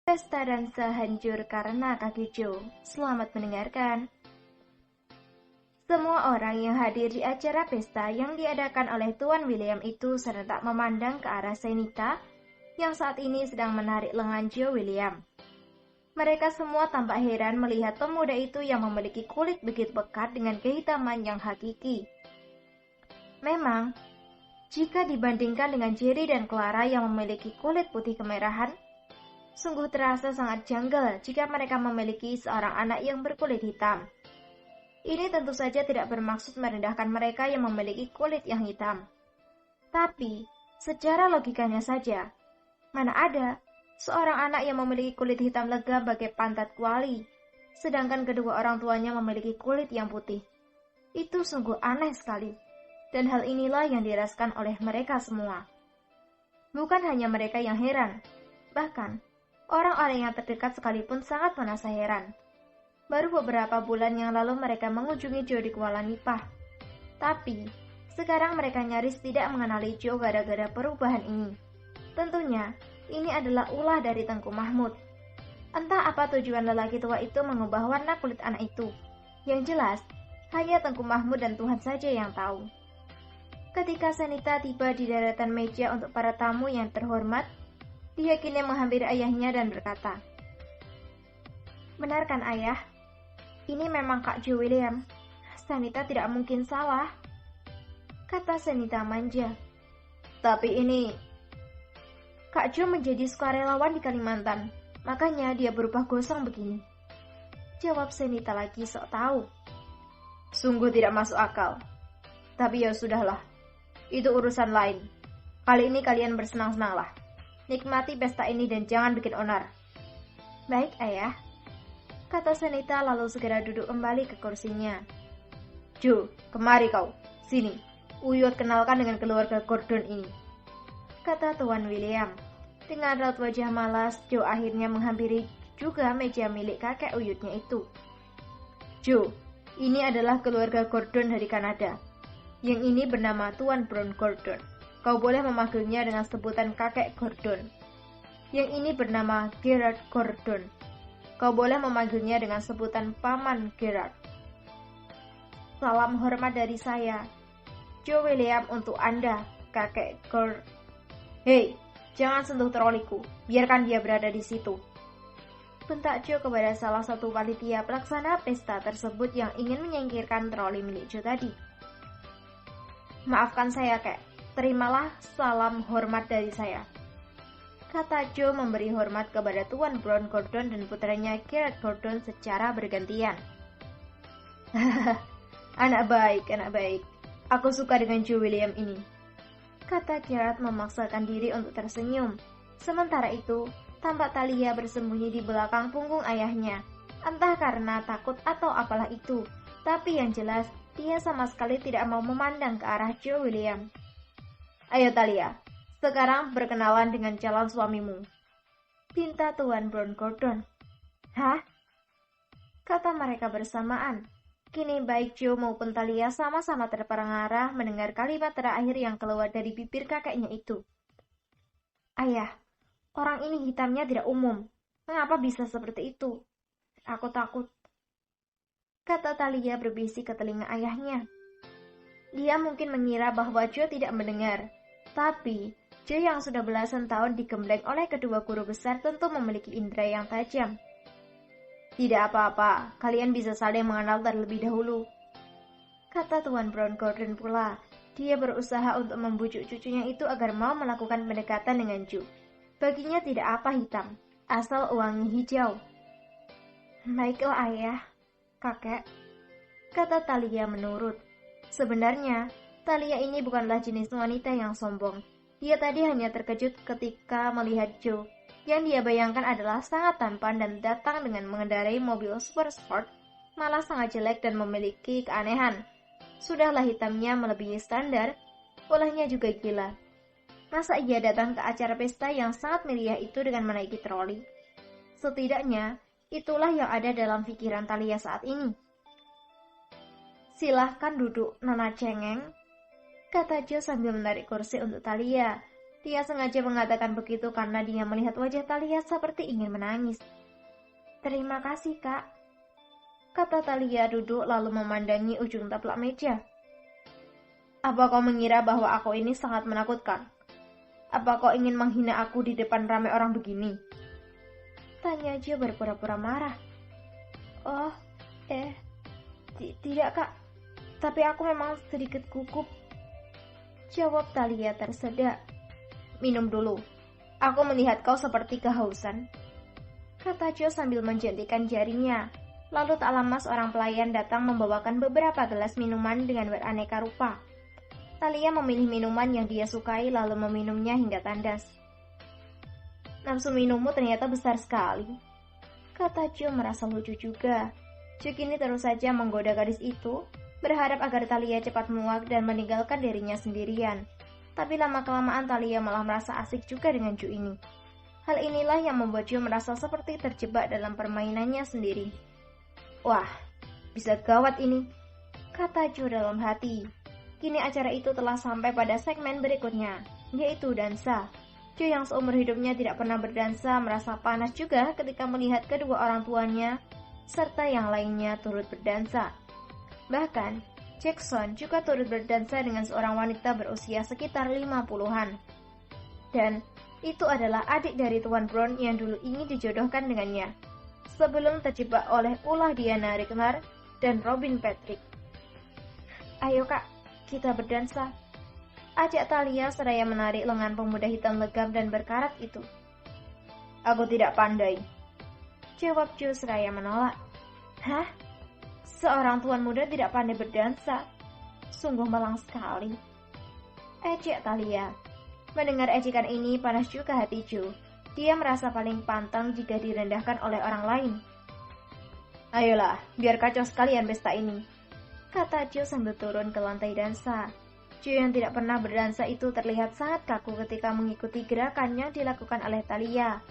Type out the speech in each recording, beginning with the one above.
Pesta dansa hancur karena kaki Joe. Selamat mendengarkan. Semua orang yang hadir di acara pesta yang diadakan oleh Tuan William itu serentak memandang ke arah Senita yang saat ini sedang menarik lengan Joe William. Mereka semua tampak heran melihat pemuda itu yang memiliki kulit begitu pekat dengan kehitaman yang hakiki. Memang, jika dibandingkan dengan Jerry dan Clara yang memiliki kulit putih kemerahan, sungguh terasa sangat janggal jika mereka memiliki seorang anak yang berkulit hitam. Ini tentu saja tidak bermaksud merendahkan mereka yang memiliki kulit yang hitam. Tapi, secara logikanya saja, mana ada seorang anak yang memiliki kulit hitam lega bagai pantat kuali, sedangkan kedua orang tuanya memiliki kulit yang putih. Itu sungguh aneh sekali, dan hal inilah yang dirasakan oleh mereka semua. Bukan hanya mereka yang heran, bahkan orang-orang yang terdekat sekalipun sangat merasa heran. Baru beberapa bulan yang lalu mereka mengunjungi Joe di Kuala Nipah. Tapi, sekarang mereka nyaris tidak mengenali Joe gara-gara perubahan ini. Tentunya, ini adalah ulah dari Tengku Mahmud. Entah apa tujuan lelaki tua itu mengubah warna kulit anak itu. Yang jelas, hanya Tengku Mahmud dan Tuhan saja yang tahu. Ketika Senita tiba di daratan meja untuk para tamu yang terhormat, dia kini menghampiri ayahnya dan berkata, "Benarkan ayah? Ini memang Kak Joe William. Senita tidak mungkin salah," kata Senita manja. "Tapi ini..." "Kak Joe menjadi sukarelawan di Kalimantan, makanya dia berubah gosong begini," jawab Senita lagi sok tahu. "Sungguh tidak masuk akal. Tapi ya sudahlah, itu urusan lain. Kali ini kalian bersenang-senanglah. Nikmati pesta ini dan jangan bikin onar." "Baik, ayah," kata Senita lalu segera duduk kembali ke kursinya. "Joe, kemari kau. Sini, Uyut kenalkan dengan keluarga Gordon ini," kata Tuan William. Dengan raut wajah malas, Joe akhirnya menghampiri juga meja milik kakek Uyutnya itu. "Joe, ini adalah keluarga Gordon dari Kanada. Yang ini bernama Tuan Brown Gordon. Kau boleh memanggilnya dengan sebutan kakek Gordon. Yang ini bernama Gerard Gordon. Kau boleh memanggilnya dengan sebutan Paman Gerard. Salam hormat dari saya, Joe William, untuk Anda, kakek Gordon." "Hei, jangan sentuh troliku. Biarkan dia berada di situ," bentak Joe kepada salah satu panitia pelaksana pesta tersebut yang ingin menyingkirkan troli milik Joe tadi. "Maafkan saya, kek. Terimalah salam hormat dari saya," kata Joe memberi hormat kepada Tuan Brown Gordon dan putranya Gerard Gordon secara bergantian. "Hahaha, anak baik, anak baik. Aku suka dengan Joe William ini," kata Gerard memaksakan diri untuk tersenyum. Sementara itu, tampak Talia bersembunyi di belakang punggung ayahnya. Entah karena takut atau apalah itu, tapi yang jelas, dia sama sekali tidak mau memandang ke arah Joe William. "Ayo Talia, sekarang berkenalan dengan calon suamimu," pinta Tuan Brown Gordon. "Hah?" kata mereka bersamaan. Kini baik Joe maupun Talia sama-sama terperangah mendengar kalimat terakhir yang keluar dari bibir kakeknya itu. "Ayah, orang ini hitamnya tidak umum. Mengapa bisa seperti itu? Aku takut," kata Talia berbisik ke telinga ayahnya. Dia mungkin mengira bahwa Joe tidak mendengar, tapi Joe yang sudah belasan tahun digembleng oleh kedua guru besar tentu memiliki indera yang tajam. "Tidak apa-apa, kalian bisa saling mengenal terlebih dahulu," kata Tuan Brown Gordon pula. Dia berusaha untuk membujuk cucunya itu agar mau melakukan pendekatan dengan Joe. Baginya tidak apa hitam, asal wangi hijau. "Baiklah ayah, kakek," kata Talia menurut. Sebenarnya, Talia ini bukanlah jenis wanita yang sombong. Dia tadi hanya terkejut ketika melihat Joe. Yang dia bayangkan adalah sangat tampan dan datang dengan mengendarai mobil super sport, malah sangat jelek dan memiliki keanehan. Sudahlah hitamnya melebihi standar, ulahnya juga gila. Masa ia datang ke acara pesta yang sangat meriah itu dengan menaiki troli? Setidaknya, itulah yang ada dalam pikiran Talia saat ini. "Silahkan duduk, Nona Cengeng," kata Joe sambil menarik kursi untuk Talia. Dia sengaja mengatakan begitu karena dia melihat wajah Thalia seperti ingin menangis. "Terima kasih, Kak," kata Thalia duduk lalu memandangi ujung taplak meja. "Apa kau mengira bahwa aku ini sangat menakutkan? Apa kau ingin menghina aku di depan ramai orang begini?" Tanya Jo berpura-pura marah. "Oh, tidak, Kak. Tapi aku memang sedikit gugup," jawab Thalia tersedak. "Minum dulu. Aku melihat kau seperti kehausan," kata Jo sambil menjentikan jarinya. Lalu tak lama seorang pelayan datang membawakan beberapa gelas minuman dengan beraneka rupa. Thalia memilih minuman yang dia sukai lalu meminumnya hingga tandas. "Nafsu minummu ternyata besar sekali," kata Jo merasa lucu juga. Jo kini terus saja menggoda gadis itu, berharap agar Thalia cepat muak dan meninggalkan dirinya sendirian. Tapi lama-kelamaan Thalia malah merasa asik juga dengan Jo ini. Hal inilah yang membuat Jo merasa seperti terjebak dalam permainannya sendiri. "Wah, bisa gawat ini," kata Jo dalam hati. Kini acara itu telah sampai pada segmen berikutnya, yaitu dansa. Jo yang seumur hidupnya tidak pernah berdansa merasa panas juga ketika melihat kedua orang tuanya serta yang lainnya turut berdansa. Bahkan, Jackson juga turut berdansa dengan seorang wanita berusia sekitar 50-an. Dan itu adalah adik dari Tuan Brown yang dulu ingin dijodohkan dengannya, sebelum terjebak oleh ulah Diana Rickner dan Robin Patrick. "Ayo Kak, kita berdansa," ajak Thalia seraya menarik lengan pemuda hitam legam dan berkarat itu. "Aku tidak pandai," jawab Jo seraya menolak. "Hah? Seorang tuan muda tidak pandai berdansa? Sungguh malang sekali," ejek Thalia. Mendengar ejekan ini panas juga hati Jo. Dia merasa paling pantang jika direndahkan oleh orang lain. "Ayolah, biar kacau sekalian pesta ini," kata Jo sambil turun ke lantai dansa. Jo yang tidak pernah berdansa itu terlihat sangat kaku ketika mengikuti gerakan yang dilakukan oleh Thalia.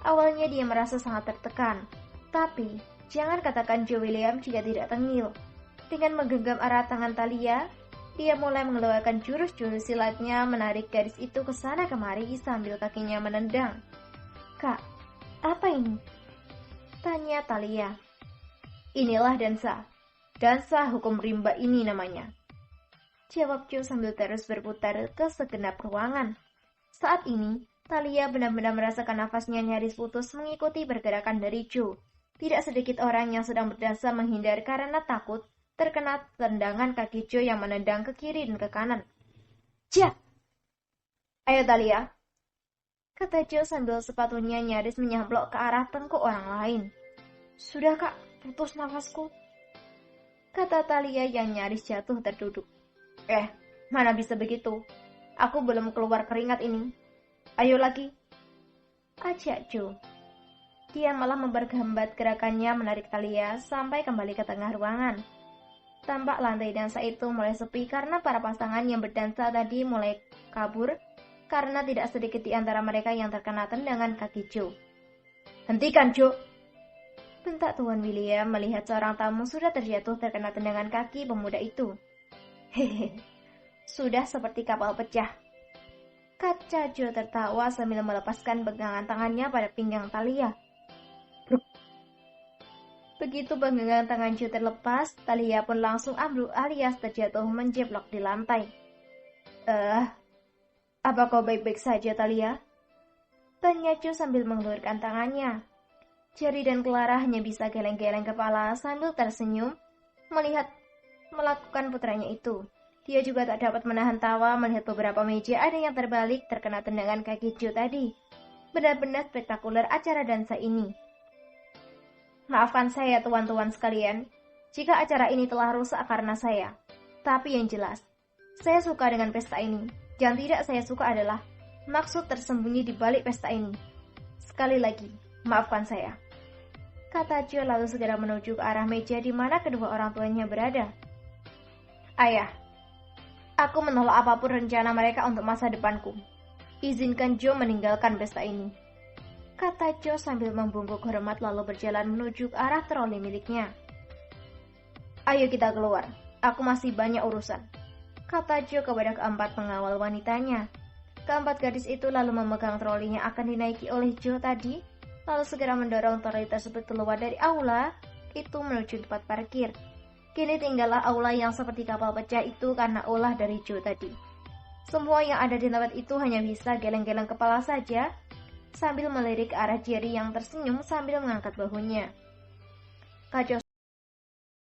Awalnya dia merasa sangat tertekan, tapi jangan katakan Jo William jika tidak tengil. Dengan menggenggam erat tangan Thalia, dia mulai mengeluarkan jurus-jurus silatnya menarik gadis itu ke sana kemari sambil kakinya menendang. "Kak, apa ini?" tanya Thalia. "Inilah dansa. Dansa hukum rimba ini namanya," jawab Jo sambil terus berputar ke segenap ruangan. Saat ini, Thalia benar-benar merasakan nafasnya nyaris putus mengikuti pergerakan dari Jo. Tidak sedikit orang yang sedang berdansa menghindar karena takut terkena tendangan kaki Jo yang menendang ke kiri dan ke kanan. "Jat! Ayo Thalia," kata Jo sambil sepatunya nyaris menyamplok ke arah tengkuk orang lain. "Sudah Kak, putus nafasku," kata Thalia yang nyaris jatuh terduduk. Mana bisa begitu? Aku belum keluar keringat ini. Ayo lagi," ajak Jo. Dia malah memperhambat gerakannya menarik Thalia sampai kembali ke tengah ruangan. Tampak lantai dansa itu mulai sepi karena para pasangan yang berdansa tadi mulai kabur karena tidak sedikit di antara mereka yang terkena tendangan kaki Jo. "Hentikan Jo!" bentak Tuan William melihat seorang tamu sudah terjatuh terkena tendangan kaki pemuda itu. "Hehe, sudah seperti kapal pecah," kata Jo tertawa sambil melepaskan pegangan tangannya pada pinggang Thalia. Begitu pegangan tangan Jo terlepas, Thalia pun langsung ambruk alias terjatuh menjeblok di lantai. Apa kau baik-baik saja, Thalia?" tanya Jo sambil mengelurkan tangannya. Jerry dan Clara hanya bisa geleng-geleng kepala sambil tersenyum melihat melakukan putranya itu. Dia juga tak dapat menahan tawa melihat beberapa meja ada yang terbalik terkena tendangan kaki Jo tadi. Benar-benar spektakuler acara dansa ini. "Maafkan saya tuan-tuan sekalian, jika acara ini telah rusak karena saya. Tapi yang jelas, saya suka dengan pesta ini. Yang tidak saya suka adalah maksud tersembunyi di balik pesta ini. Sekali lagi, maafkan saya," kata Jo lalu segera menuju ke arah meja di mana kedua orang tuanya berada. "Ayah, aku menolak apapun rencana mereka untuk masa depanku. Izinkan Jo meninggalkan pesta ini," kata Jo sambil membungkuk hormat lalu berjalan menuju ke arah troli miliknya. "Ayo kita keluar, aku masih banyak urusan," kata Jo kepada keempat pengawal wanitanya. Keempat gadis itu lalu memegang troli yang akan dinaiki oleh Joe tadi, lalu segera mendorong troli tersebut keluar dari aula itu menuju tempat parkir. Kini tinggallah aula yang seperti kapal pecah itu karena ulah dari Joe tadi. Semua yang ada di tempat itu hanya bisa geleng-geleng kepala saja, sambil melirik ke arah Jerry yang tersenyum sambil mengangkat bahunya. Kacau